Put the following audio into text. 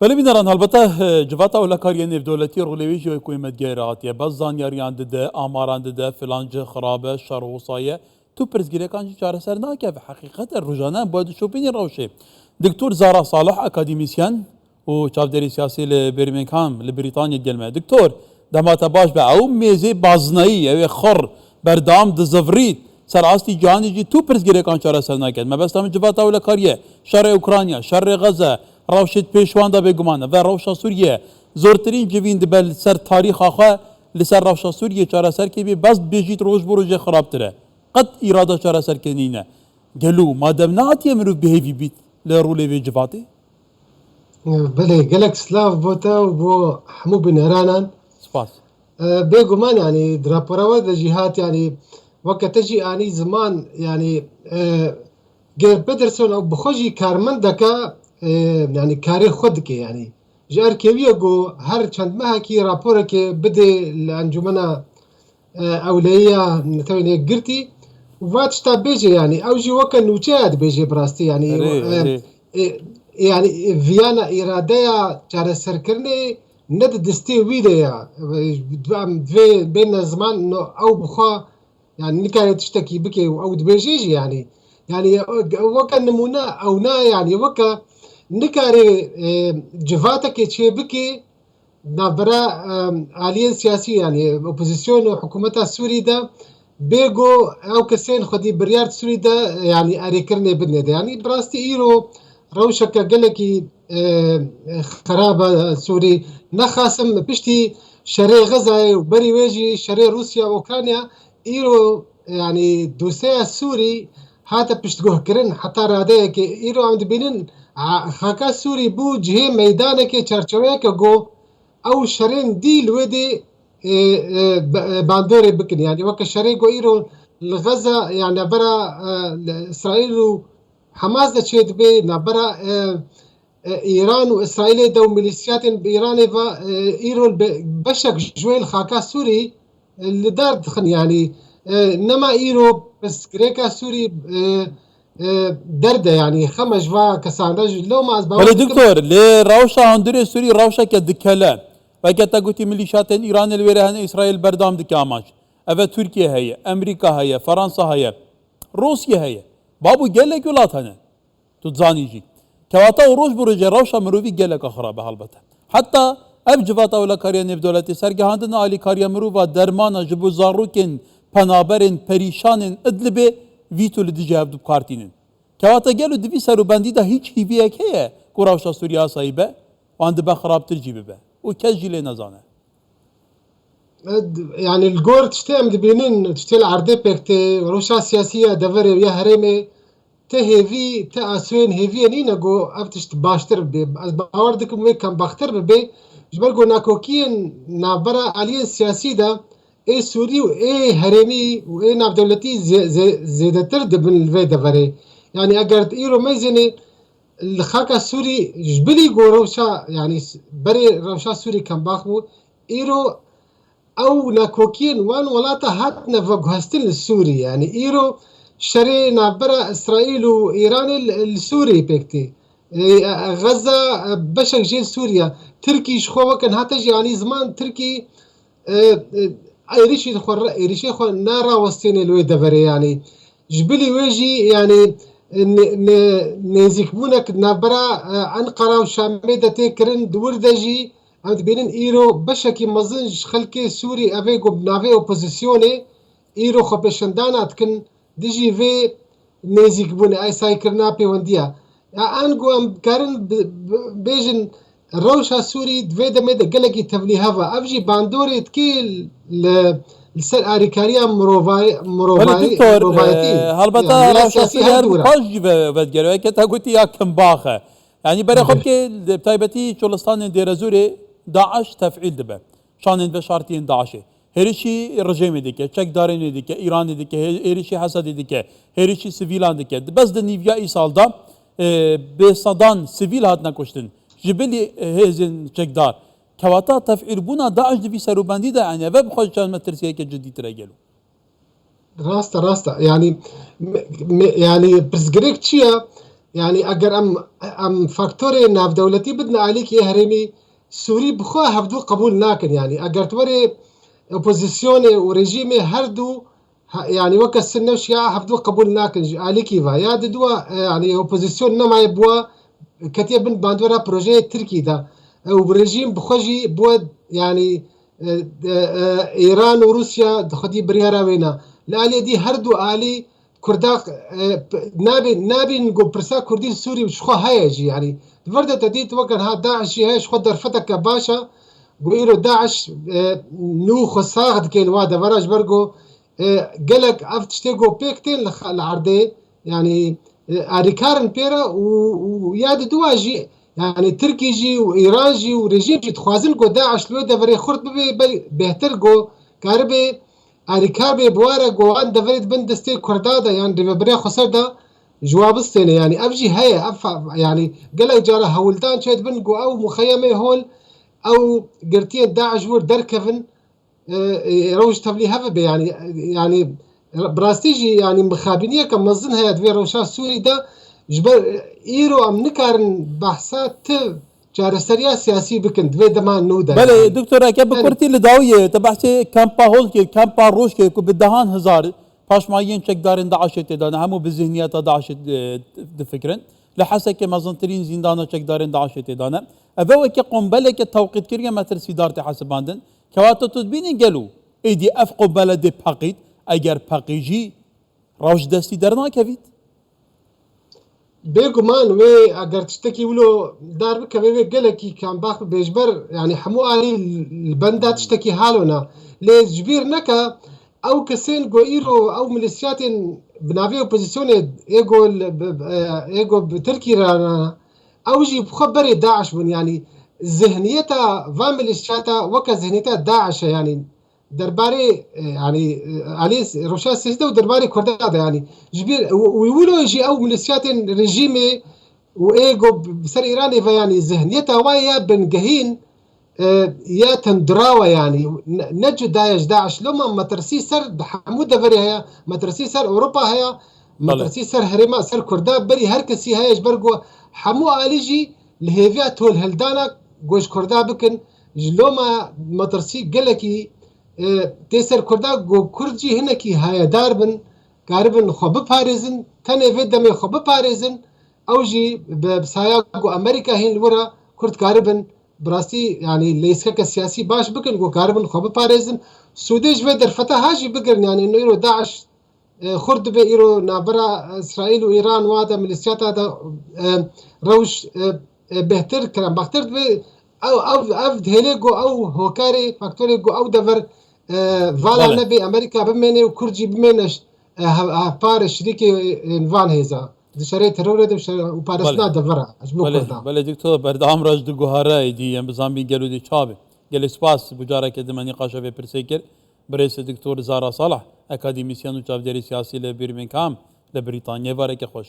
بله بینران البته جواتا ولا کاریه نف دولتی رولوی جو حکومت گیراتیه باز زانیاریان ده آماران ده فلانج خرابه شر وصایه تو پرزگیره کانچی چاره سر ناکه و حقیقت روزانه باید شوپینی روشه دکتور زارا صالح اکادیمیسیان و چاودری سیاسی لبرمنگهام لبریتانیا گلمه دکتور دمات باش به او میزه بازنایی او خور بردام دزفرید سر آستی جهانی جی تو پرزگیره کان چاره سر ناکه ما بس تام جواتا ولا کاریه شر اوکراینیا شر غزه روشت پیشوان دا بگمانه و روشا سوریه زورترین جوین دبل سر تاریخ آخه لسر روشا سوریه چاره سر که بی بس بیجیت روش بروجه خراب تره قد اراده چاره سر که نینه گلو مادم ناتیه مروف بهیوی بیت لرولی وی جواتی بله گلک سلاف بوتا و بو حمو بنهرانان سپاس بيجومان يعني دراپوروا د جهات يعني وقت تجي يعني زمان يعني جير بيترسون او بخوجي كارمن دكا يعني كاري خود كي يعني جار كيويا جو هر چند ماه كي راپور كي بده الانجمنا اوليه نتوي قرتي واتشتا بيجي يعني او جي وكا نوچاد بيجي براستي يعني يعني فيانا إرادة چاره سرکرنه ند دستی ویده بين زمان انه او بخوا يعني نكاية تشتكي بك او دبيجيجي يعني وكا نمونا او نا يعني وكا نكاري جفاتك تشي بكي نابرا عاليين سياسي يعني اوبوزيسيون وحكومتها السوري ده بيجو او كسين خدي بريار سوري ده يعني اريكرني بدنا ده يعني براستي ايرو روشك قالكي خرابة سوري نخاسم بشتي شري غزة وبري ويجي شري روسيا وأوكرانيا إيرو يعني دوسيا السوري هاتا بشتقوه كرن حتى راديك إيرو عند بينن خاكا سوري بو جهي ميدانك چارچويك جو أو شرين دي الودي باندوري بكن يعني وكا شري جو إيرو الغزة يعني برا إسرائيل حماس دا تشيد بي نبرا إيران وإسرائيل دو ميليشيات بإيران إيران بشك جويل خاكا سوري اللي دار دخن يعني إنما إيرو بس كريكا سوري درده يعني خمس فا كساندج لو ما بله دكتور لروشا هندري سوري روشا كدكلا وكتا قلتي ميليشيات إيران الويرهن إسرائيل بردام دكاماش أفا تركيا هي أمريكا هي فرنسا هي روسيا هي بابو جلك ولات هنا تتزاني جي كواتا وروش بروجه روشا مروفي جلك خرابه هالبته حتى اب جواتا ولا كاريا نف دولتي سرگهاندنا علي كاريا مروفا درمانا جبو زاروكن پنابرن پريشانن ادلبه ويتو لدجه هبدو بكارتينن كواتا جلو دبي سرو بندي دا هيچ هيويك هي كو روشا سوريا صايبه واند بخراب ترجيبه به وكجي لي نزانه يعني الجور تشتم دبينين تشتل عرضه بكتي روشا سياسيه دفر ويا هرمي تهيفي تأسوين هيفي نينا جو افتش باشتر بي باوردكم وي كان باختر بي جبرغو ناكوكين نابرا عليه السياسي دا اي سوري و اي هرمي و اي ناب دولتي زيادتر دبن الفي دفري يعني اگر ايرو ميزني الخاكا السوري جبلي جو روشا يعني بري روشا سوري كان باخو ايرو او ناكوكين وان ولاتا هاتنا فوقهستن السوري يعني ايرو شري نابرا اسرائيل وايران السوري بيكتي غزه بشك جيل سوريا تركي شخو كان هاتج يعني زمان تركي ايريشي خور ايريشي خو نارا وستين الوي دفري يعني جبلي ويجي يعني نزيكبونك نابرا انقره وشاميده تكرن دوردجي عند بينن ايرو بشكي مزنج خلكي سوري افيكو بنافي اوبوزيسيوني ايرو خو بشندانات كن ديجي في نيزيك بوني اي سايكرنا بيونديا انغو ام كارن بيجن روشا سوري دفيدا ميدا قلقي تفلي هافا افجي باندوري تكيل لسر اريكاريا مروفايتي هالبتا روشا سوري هر باش بدگرو که تا گوتی یا کم باخه يعني بري خب كي بتايبتي شولستان ديرزوري داعش تفعيل دبه شان بشارتين داعش هرشي رژیم دیگه چک دارین دیگه ایران دیگه هرشي حسد دیگه هرشي سیویلان دیگه بس د نیویا ای سالدا به صدان سیویل هات نکشتن جبلی هزن چک دار كواتا تفعيل بونا داعش دبي سروباندي دا يعني وب خوش كان مترسيه كجدي ترجلو راستا يعني يعني بس جريك تشيا يعني اگر ام فاکتور ناف دولتی بدنا عليك يا هرمي سوري بخوا هفدو قبول ناكن يعني اگر توري اوبوزيسيون وريجيمي هردو يعني وكا السنوش يا هفدو قبول ناكن عليكي فا يا ددوا يعني اوبوزيسيون نما يبوا كتير بن باندورا بروجي تركي دا وريجيم بخوجي بود يعني ايران وروسيا دخدي بريارا وينا لالي دي هردو آلي كرداق نابي نقول برسا كردي سوري وشخو هايجي يعني فرده تديت وكان ها داعش هايش خد درفتك باشا وإيرو داعش نو خساغد كين وادا براج برغو قالك افتشتيغو بيكتين العرضي يعني اريكارن بيرا وياد دواجي يعني تركي جي وايران جي وريجيم جي تخوازن جو داعش لو دفري خرط بهتر جو كاربي اريكابي بوارا جو عند دفريت بندستي كردادا يعني دفري خسردا جواب السنة يعني افجي هيا يعني قالك جارا هولدان شايد بنقو او مخيمة هول او قرتين داعش ور دركفن روج تبلي هفبه يعني براستيجي يعني مخابنيه كم مظن هي دفي روشا سوري دا جبر ايرو ام نكارن بحثات جارسريا سياسي بكن دفي دمان نودا بله يعني دکتر اگه بکرتی لداویه تبحثی کمپا هول که کمپا روش که بدهان هزار پاشماین چکدارن داعش تدانه همو بذهنیت داعش دفكرن لحسا که مزنترین زندان چکدارن داعش تدانه اوه که قنبله که توقيت كريا ما ترسي دارت حسباندن كواتو تدبين قالوا ايدي اف قنبله دي بقيت اگر بقيجي روش دستي درنا كفيت بيجمان وي اگر تشتكي ولو دار بك وي قالكي كان باخ بيجبر يعني حمو علي البندا تشتكي حالنا لي جبير نكا او كسين جو ايرو او ميليشيات بنافي اوبوزيسيون ايجو بتركي رانا او جي بخبري داعش بن يعني ذهنيتها فاميليشياتا وكا ذهنيتها داعش يعني درباري يعني علي روشا سيسدا ودرباري كردادا يعني جبير ويقولوا يجي او ميليشيات ريجيمي وايجو بسر ايراني فيعني ذهنيتها ويا بنجهين يا تندراوة يعني نجو داعش لما مترسي سر حمود دفري هيا مترسي سر اوروبا هيا مترسي سر هرما سر كردا بري هركسي هيا جبرجو حمو آليجي الهيفيات هول هلدانا جوش كردا بكن جلوما مترسي قلكي تيسر كردا جو كرجي هنكي هيا داربن قاربن خب باريزن تاني في دمي خب باريزن اوجي بساياقو امريكا هين الورا كرد قاربن براستي يعني ليسكا السياسي باش بكن جو قاربن خب باريزن سوديش في درفتا هاجي بكن يعني انه يرو داعش خرد بإيرو نابرا إسرائيل وإيران وادا ميليشيات هذا روش بهتر كلام بختر أو دهليجو أو هوكاري فاكتوريجو أو دفر فالا نبي أمريكا بمني وكرجي بمنش بار شريكي انفان هيزا دشري ترورد وبارسنا دفرا بله دكتور بردام راج دو گوهاره دی ام بزام بی گلو دی چابه گل سپاس بجاره که دمانی قاشه به پرسیکر برئیس دکتور زارا صالح اکادمیسیان و چاودری سیاسی لبرمنگهام لبریتانیا واره که خوش